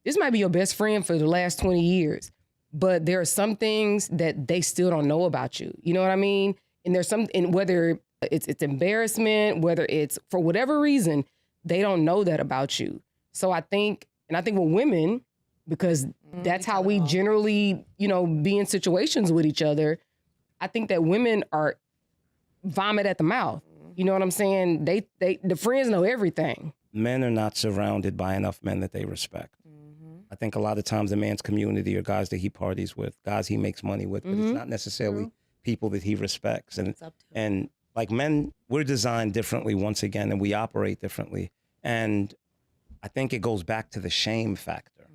this might be your best friend for the last 20 years, but there are some things that they still don't know about you. You know what I mean? And there's some, and whether it's embarrassment, whether it's for whatever reason, they don't know that about you. So I think with women, because that's how we generally, be in situations with each other, I think that women are vomit at the mouth. You know what I'm saying? The friends know everything. Men are not surrounded by enough men that they respect. I think a lot of times a man's community are guys that he parties with, guys he makes money with, but it's not necessarily people that he respects. And like men, we're designed differently once again, and we operate differently. And I think it goes back to the shame factor,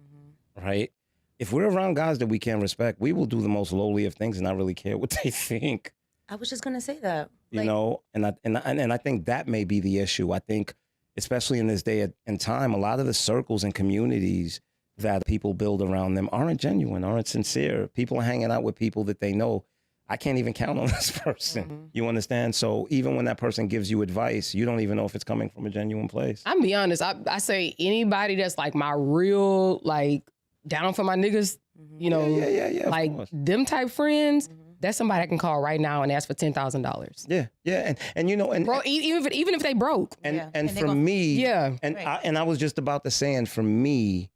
right? If we're around guys that we can't respect, we will do the most lowly of things and not really care what they think. I was just gonna say that. And I think that may be the issue. I think, especially in this day and time, a lot of the circles and communities that people build around them aren't genuine, aren't sincere. People are hanging out with people that they know, I can't even count on this person. You understand? So even when that person gives you advice, you don't even know if it's coming from a genuine place. I'm be honest. I say anybody that's like my real, like, down for my niggas, like them type friends, that's somebody I can call right now and ask for $10,000. Yeah. And bro, even if they broke. And for me, and I was just about to say, and for me,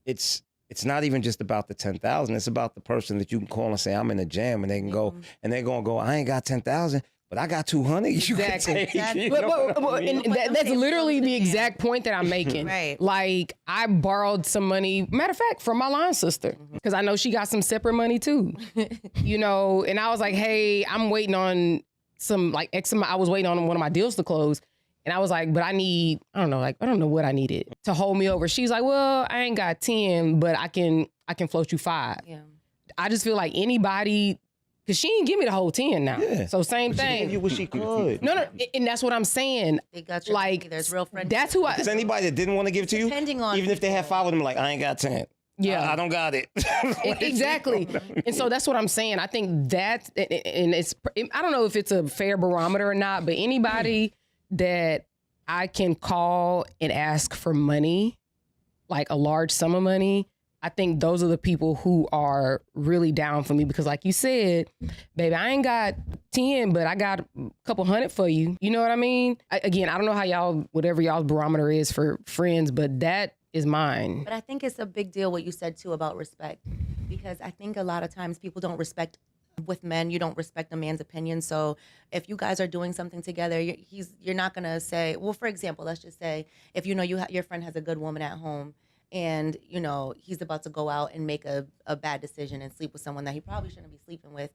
it's not even just about the 10,000. It's about the person that you can call and say, I'm in a jam, and they can go, and they're gonna go, I ain't got 10,000, but I got 200. You can take. That's literally the exact point that I'm making. Right. Like, I borrowed some money, matter of fact, from my line sister, because I know she got some separate money too. And I was like, hey, I'm waiting on some like X amount. I was waiting on one of my deals to close. And I was like, but I don't know what I needed to hold me over. She's like, well, I ain't got 10, but I can float you 5. Yeah. I just feel like anybody, because she didn't give me the whole 10 now. Yeah. So same thing. She gave you what she could. No, and that's what I'm saying. They got you. Like, there's real friends. That's who I. Is anybody that didn't want to give to you? Depending on even if they have 5 of them, like, I ain't got 10. Yeah, I don't got it. Exactly. And so that's what I'm saying. I think that, and I don't know if it's a fair barometer or not, but anybody that I can call and ask for money, like a large sum of money, I think those are the people who are really down for me, because like you said, baby, I ain't got 10, but I got a couple hundred for you. You know what I mean? Again, I don't know how whatever y'all's barometer is for friends, but that is mine. But I think it's a big deal what you said too about respect, because I think a lot of times people don't respect. With men, you don't respect a man's opinion. So if you guys are doing something together, you're not gonna say, well, for example, let's just say if your friend has a good woman at home, and he's about to go out and make a bad decision and sleep with someone that he probably shouldn't be sleeping with.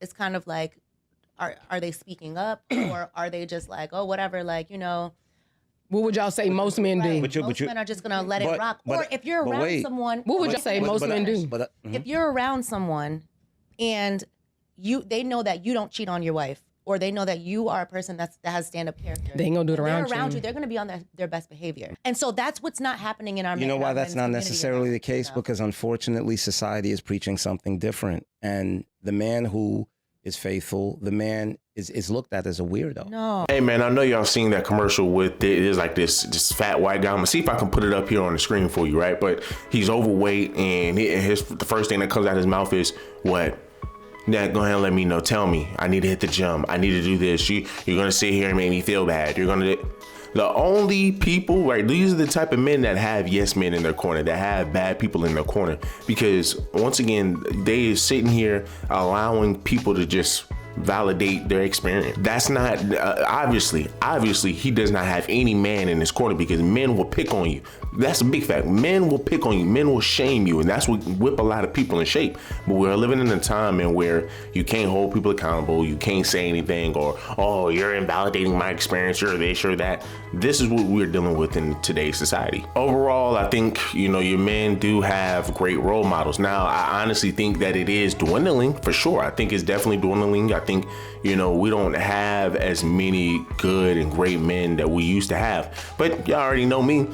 It's kind of like, are they speaking up, or are they just like, oh, whatever, like, What would y'all say most men do? Most men are just gonna let it rock. Or if you're around someone, what would you say most men do? If you're around someone and they know that you don't cheat on your wife, or they know that you are a person that has stand-up character, they ain't gonna do it around you. They're gonna be on their best behavior. And so that's what's not happening in our. You know why that's not necessarily the case? Because unfortunately, society is preaching something different, and the man who is faithful, the man is looked at as a weirdo. No. Hey man, I know y'all seen that commercial with it is like this fat white guy. I'm gonna see if I can put it up here on the screen for you, right? But he's overweight, and the first thing that comes out of his mouth is, what? Dad, go ahead and let me know. Tell me. I need to hit the gym. I need to do this. You're gonna sit here and make me feel bad. The only people, right? These are the type of men that have yes men in their corner, that have bad people in their corner. Because once again, they are sitting here allowing people to just validate their experience. That's not, obviously he does not have any man in his corner, because men will pick on you. That's a big fact. Men will pick on you. Men will shame you, and that's what whip a lot of people in shape. But we're living in a time in where you can't hold people accountable. You can't say anything, or, oh, you're invalidating my experience, you're this, you're that. This is what we're dealing with in today's society. Overall, I think, your men do have great role models. Now, I honestly think that it is dwindling, for sure. I think it's definitely dwindling. I think, we don't have as many good and great men that we used to have. But y'all already know me.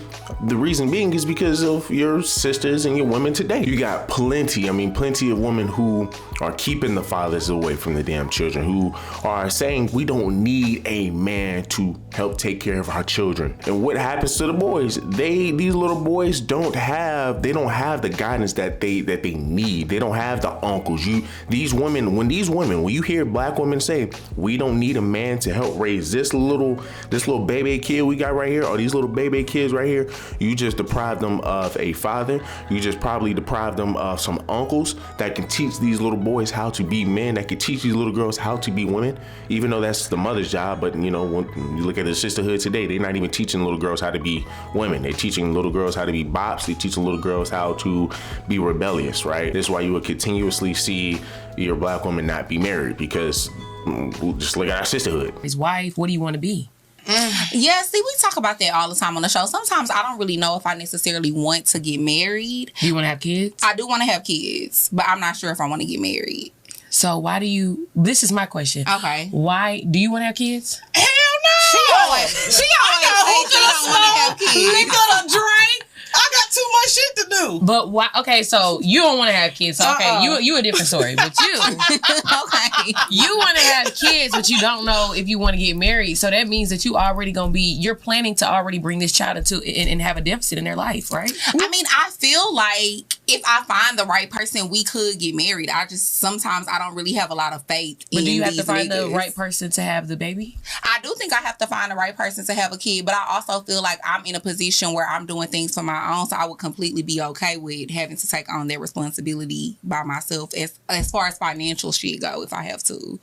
The reason reason being is because of your sisters and your women today. You got plenty of women who are keeping the fathers away from the damn children, who are saying we don't need a man to help take care of our children. And what happens to the boys? These little boys don't have the guidance that they need. They don't have the uncles. When you hear black women say we don't need a man to help raise this little baby kid we got right here, or these little baby kids right here, you just deprive them of a father. You just probably deprive them of some uncles that can teach these little boys how to be men, that can teach these little girls how to be women, even though that's the mother's job. But when you look at the sisterhood today, they're not even teaching little girls how to be women. They're teaching little girls how to be bops. They're teaching little girls how to be rebellious, right? This is why you will continuously see your black woman not be married, because just look at our sisterhood. His wife, what do you want to be? Yeah, see, we talk about that all the time on the show. Sometimes I don't really know if I necessarily want to get married. Do you want to have kids? I do want to have kids, but I'm not sure if I want to get married. So why do you... This is my question. Okay. Why... Do you want to have kids? Hell no! She always say she don't want to have kids. Liquor to drink. I got too much shit to do. But why? Okay, so you don't want to have kids. So okay, you a different story. But you, okay, you want to have kids, but you don't know if you want to get married. So that means that you already gonna be. You're planning to already bring this child into and have a deficit in their life, right? I mean, I feel like if I find the right person, we could get married. Sometimes I don't really have a lot of faith. But in do you have these to find niggas. the right person to have the baby? I do think I have to find the right person to have a kid, but I also feel like I'm in a position where I'm doing things for my own, so I would completely be okay with having to take on that responsibility by myself as far as financial shit go if I have to.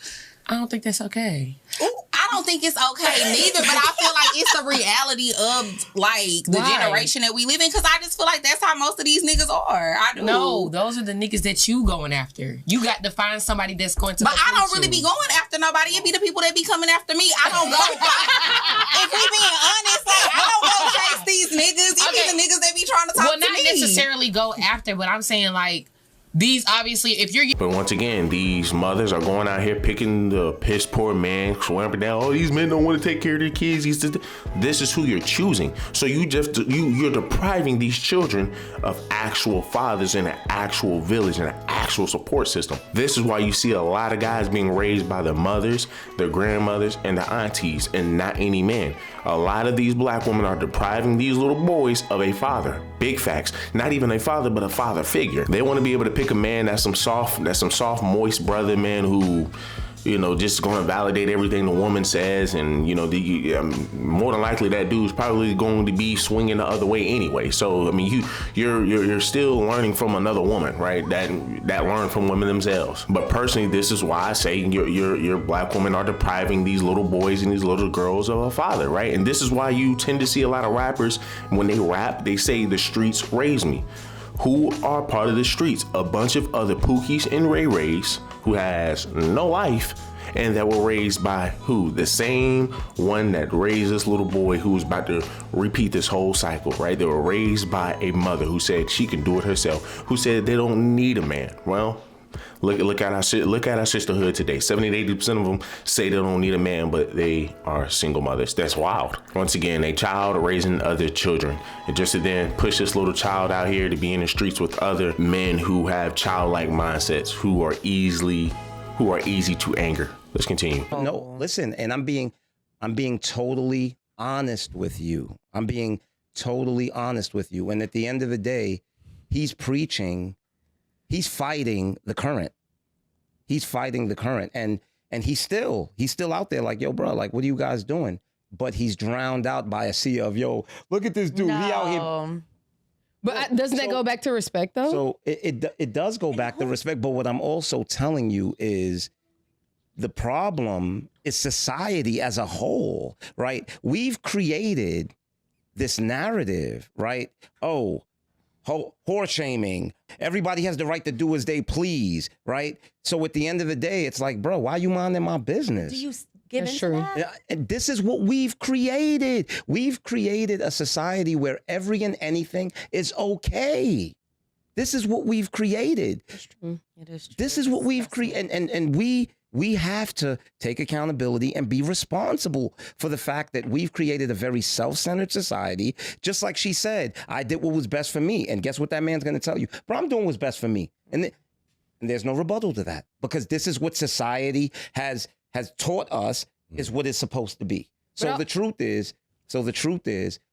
I don't think that's okay. I don't think it's okay neither, but I feel like it's the reality of like the generation that we live in, because I just feel like that's how most of these niggas are. I do. No, those are the niggas that you going after. You got to find somebody that's going to. But I don't really be going after nobody. It be the people that be coming after me. I don't go. If we being honest, like I don't go chase these niggas. It be the niggas that be trying to talk to me. Well, not necessarily go after, but I'm saying like. These obviously, if you're... But once again, these mothers are going out here picking the piss poor man, swearing down, oh, these men don't want to take care of their kids. This is who you're choosing. So you're depriving these children of actual fathers in an actual village and an actual support system. This is why you see a lot of guys being raised by their mothers, their grandmothers, and their aunties, and not any man. A lot of these black women are depriving these little boys of a father. Big facts. Not even a father, but a father figure. They want to be able to pick a man that's some soft, moist brother, man, who, just going to validate everything the woman says. And, more than likely that dude's probably going to be swinging the other way anyway. So, I mean, you're still learning from another woman, right? That learned from women themselves. But personally, this is why I say your black women are depriving these little boys and these little girls of a father, right? And this is why you tend to see a lot of rappers, when they rap, they say the streets raised me. Who are part of the streets? A bunch of other Pookies and Ray Rays who has no life, and that were raised by who? The same one that raised this little boy who's about to repeat this whole cycle, right? They were raised by a mother who said she can do it herself, who said they don't need a man. Well, look at our sisterhood today. 70-80% of them say they don't need a man, but they are single mothers. That's wild. Once again, a child raising other children, and just to then push this little child out here to be in the streets with other men who have childlike mindsets, who are easy to anger. Let's continue. No, listen, and I'm being totally honest with you. I'm being totally honest with you. And at the end of the day, he's fighting the current. He's fighting the current. And he's still out there like, yo, bro, like, what are you guys doing? But he's drowned out by a sea of, yo, look at this dude. No. He out here. But doesn't that go back to respect, though? So it does go back to respect. But what I'm also telling you is the problem is society as a whole, right? We've created this narrative, right? Oh, whore shaming. Everybody has the right to do as they please, right? So at the end of the day, it's like, bro, why you minding my business? Do you get That's into true. that? And this is what we've created. We've created a society where every and anything is okay. This is what we've created. That's true. It is true. This is what we've created. And we have to take accountability and be responsible for the fact that we've created a very self-centered society. Just like she said, I did what was best for me. And guess what that man's going to tell you? Bro, I'm doing what's best for me. And there's no rebuttal to that, because this is what society has taught us is what it's supposed to be. So the truth is,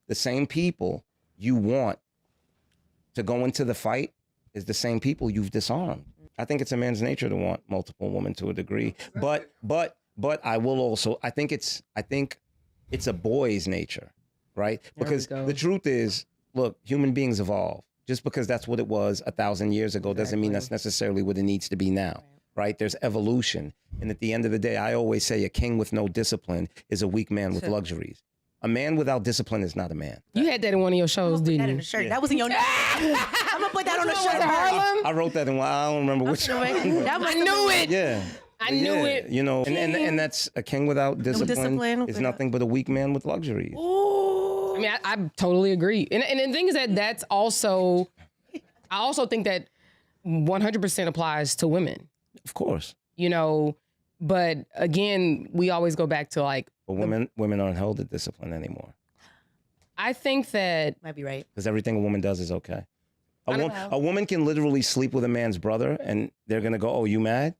the same people you want to go into the fight is the same people you've disarmed. I think it's a man's nature to want multiple women to a degree, but I will also, I think it's a boy's nature, right? Because the truth is, look, human beings evolve. Just because that's what it was 1,000 years ago doesn't mean that's necessarily what it needs to be now, right? There's evolution. And at the end of the day, I always say a king with no discipline is a weak man with luxuries. A man without discipline is not a man. You had that in one of your shows, didn't That you? in a shirt. That was in your name. I'm gonna put that on a shirt. Harlem? I wrote that in, I don't remember which one. I knew it. Yeah. I knew it. You know, and that's a king without discipline is nothing but a weak man with luxuries. I mean, I totally agree. And the thing is that that's also, I also think that 100% applies to women. Of course. You know, but again, we always go back to like. But women aren't held to discipline anymore. I think that. Might be right. Because everything a woman does is okay. A woman can literally sleep with a man's brother and they're going to go, oh, you mad?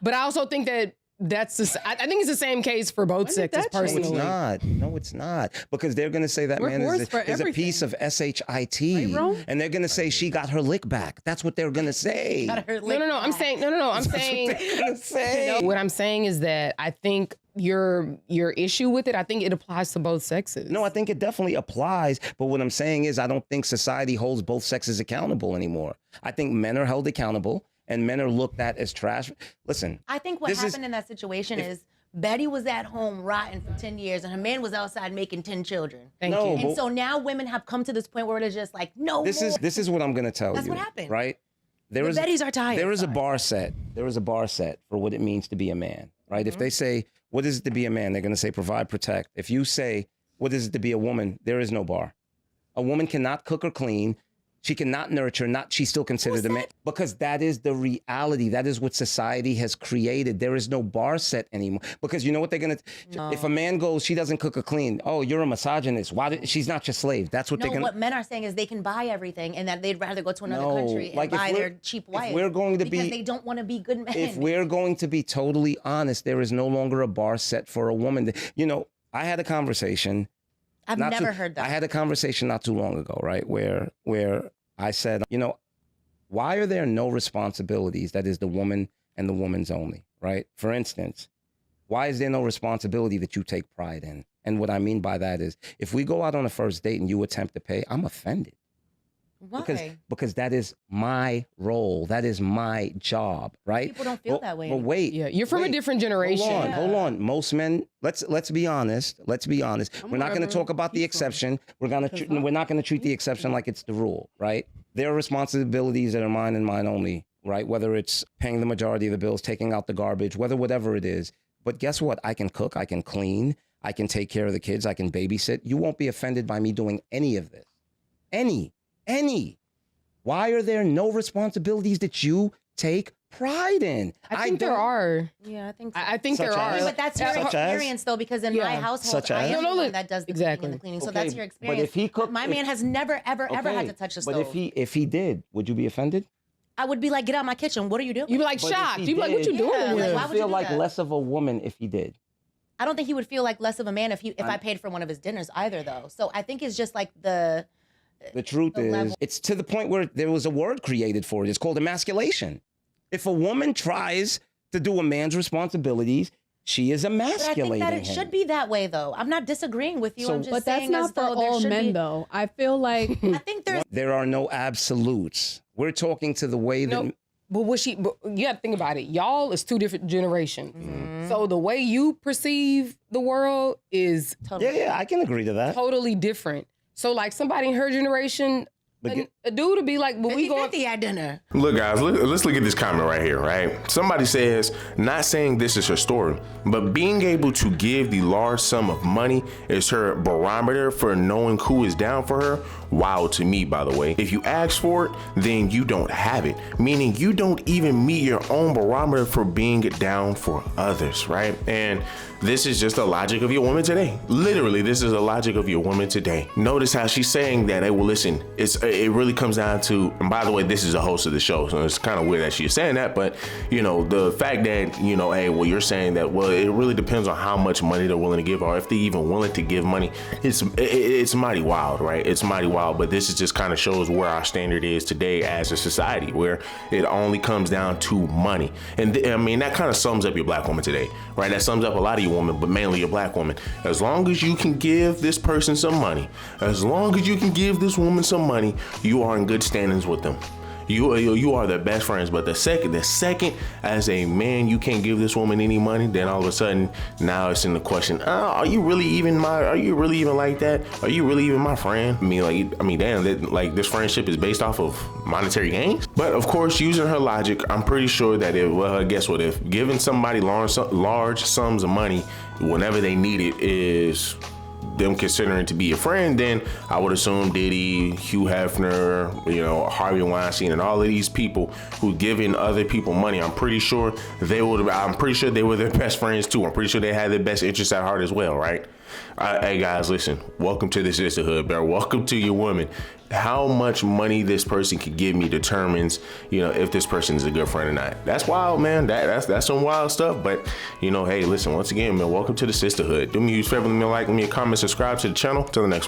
But I also think that I think it's the same case for both sexes personally. No, it's not. Because they're going to say that man is a piece of shit. Right, and they're going to say she got her lick back. That's what they're going to say. No. I'm saying, I'm saying, what I'm saying is that I think your issue with it, I think it applies to both sexes. No, I think it definitely applies. But what I'm saying is I don't think society holds both sexes accountable anymore. I think men are held accountable. And men are looked at as trash. Listen. I think what happened in that situation is Betty was at home rotting for 10 years and her man was outside making 10 children. Thank you. And so now women have come to this point where it's just like, no This is what I'm going to tell you. That's what happened. Right? Bettys are tired. There is a bar set. There is a bar set for what it means to be a man. Right? If they say, what is it to be a man? They're going to say provide, protect. If you say, what is it to be a woman? There is no bar. A woman cannot cook or clean. She cannot nurture, she's still considered a man. Because that is the reality. That is what society has created. There is no bar set anymore. Because you know what they're going to, if a man goes, she doesn't cook or clean. Oh, you're a misogynist. She's not your slave. That's what they're going to. What men are saying is they can buy everything and that they'd rather go to another country and buy their cheap wife. We're going to because they don't want to be good men. If we're going to be totally honest, there is no longer a bar set for a woman. You know, I had a conversation. I've never heard that. I had a conversation not too long ago, right, where I said, you know, why are there no responsibilities that is the woman and the woman's only, right? For instance, why is there no responsibility that you take pride in? And what I mean by that is, if we go out on a first date and you attempt to pay, I'm offended. Why? Because that is my role. That is my job, right? People don't feel that way. But wait. Yeah, you're from a different generation. Hold on. Most men, let's be honest. We're not going to talk about the exception. We're not going to treat the exception like it's the rule, right? There are responsibilities that are mine and mine only, right? Whether it's paying the majority of the bills, taking out the garbage, whatever it is. But guess what? I can cook, I can clean, I can take care of the kids, I can babysit. You won't be offended by me doing any of this. Any. Why are there no responsibilities that you take pride in? I think there are. Yeah, I think so. I think there are. But that's your experience, though, because in my household, I am the one that does the cooking and the cleaning. So that's your experience. But if he cooked, my man has never, ever had to touch the stove. But if he did, would you be offended? I would be like, get out of my kitchen. What are you doing? You'd be like shocked. You'd be like, what you doing? Yeah, Would why you would you feel do like that? less of a woman if he did? I don't think he would feel like less of a man if I paid for one of his dinners either, though. So I think it's just like the truth is, it's to the point where there was a word created for it. It's called emasculation. If a woman tries to do a man's responsibilities, she is emasculating But I think that it him. should be that way, though. I'm not disagreeing with you. I'm just but that's saying not as for though there all should men, be. though. I feel like I think There are no absolutes. We're talking to the way that. No, but you have to think about it. Y'all is two different generations. Mm-hmm. So the way you perceive the world is Yeah, I can agree to that. totally different. So like somebody in her generation, A dude would be like, "Well, we going 50 at dinner." Look, guys, let's look at this comment right here, right? Somebody says, not saying this is her story, but being able to give the large sum of money is her barometer for knowing who is down for her. Wow, to me, by the way. If you ask for it, then you don't have it, meaning you don't even meet your own barometer for being down for others, right? And this is just the logic of your woman today. Literally, this is the logic of your woman today. Notice how she's saying that, hey, well, listen, it really comes down to, and by the way, this is the host of the show, so it's kind of weird that she's saying that, but, you know, the fact that, you know, hey, well, you're saying that, well, it really depends on how much money they're willing to give, or if they're even willing to give money. It's mighty wild, right? It's mighty wild, but this is just kind of shows where our standard is today as a society, where it only comes down to money. And I mean, that kind of sums up your black woman today, right? That sums up a lot of you woman, but mainly your black woman. As long as you can give this person some money, as long as you can give this woman some money, you are in good standings with them. You are their best friends. But the second as a man you can't give this woman any money, then all of a sudden now it's in the question, are you really even like that? Are you really even my friend? I mean damn, like this friendship is based off of monetary gains. But of course, using her logic, I'm pretty sure that if giving somebody large sums of money whenever they need it is them considering to be a friend, then I would assume Diddy, Hugh Hefner, you know, Harvey Weinstein, and all of these people who giving other people money, I'm pretty sure they were their best friends too. I'm pretty sure they had their best interests at heart as well, right? Hey guys, listen, welcome to the sisterhood, bro. Welcome to your woman. How much money this person can give me determines, you know, if this person is a good friend or not. That's wild, man. That's some wild stuff. But, you know, hey, listen, once again, man, welcome to the sisterhood. Do me a huge favor, leave me a like, leave me a comment, subscribe to the channel. Till the next one.